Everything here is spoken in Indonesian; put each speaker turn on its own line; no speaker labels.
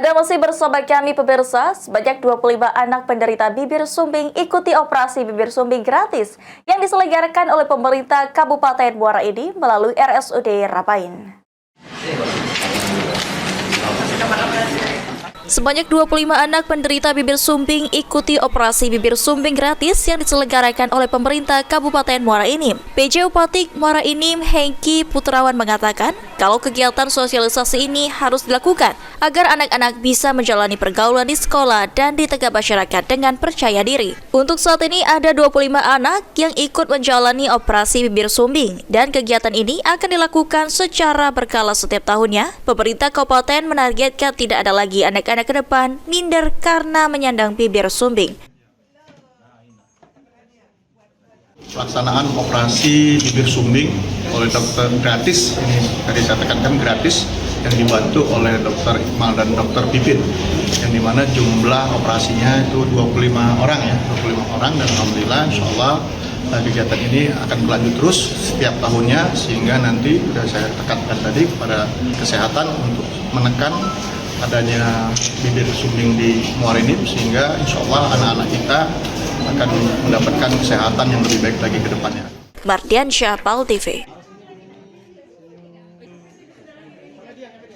Anda masih bersama kami pemirsa, sebanyak 25 anak penderita bibir sumbing ikuti operasi bibir sumbing gratis yang diselenggarakan oleh pemerintah Kabupaten Muara Enim melalui RSUD Rapain. Sebanyak 25 anak penderita bibir sumbing ikuti operasi bibir sumbing gratis yang diselenggarakan oleh pemerintah Kabupaten Muara Enim. PJ Bupati Muara Enim Hengki Putrawan mengatakan kalau kegiatan sosialisasi ini harus dilakukan agar anak-anak bisa menjalani pergaulan di sekolah dan di tengah masyarakat dengan percaya diri. Untuk saat ini ada 25 anak yang ikut menjalani operasi bibir sumbing dan kegiatan ini akan dilakukan secara berkala setiap tahunnya. Pemerintah kabupaten menargetkan tidak ada lagi anak-anak ke depan minder karena menyandang bibir sumbing.
Pelaksanaan operasi bibir sumbing oleh dokter gratis, ini tadi saya tekankan gratis, yang dibantu oleh dokter Iqmal dan dokter Pipin, yang dimana jumlah operasinya itu 25 orang ya, 25 orang, dan alhamdulillah insya Allah kegiatan ini akan berlanjut terus setiap tahunnya, sehingga nanti sudah saya tekankan tadi kepada kesehatan untuk menekan adanya bibir sumbing di Muara Enim, sehingga insya Allah anak-anak kita akan mendapatkan kesehatan yang lebih baik lagi ke depannya.
Mardiansyah, PAL TV.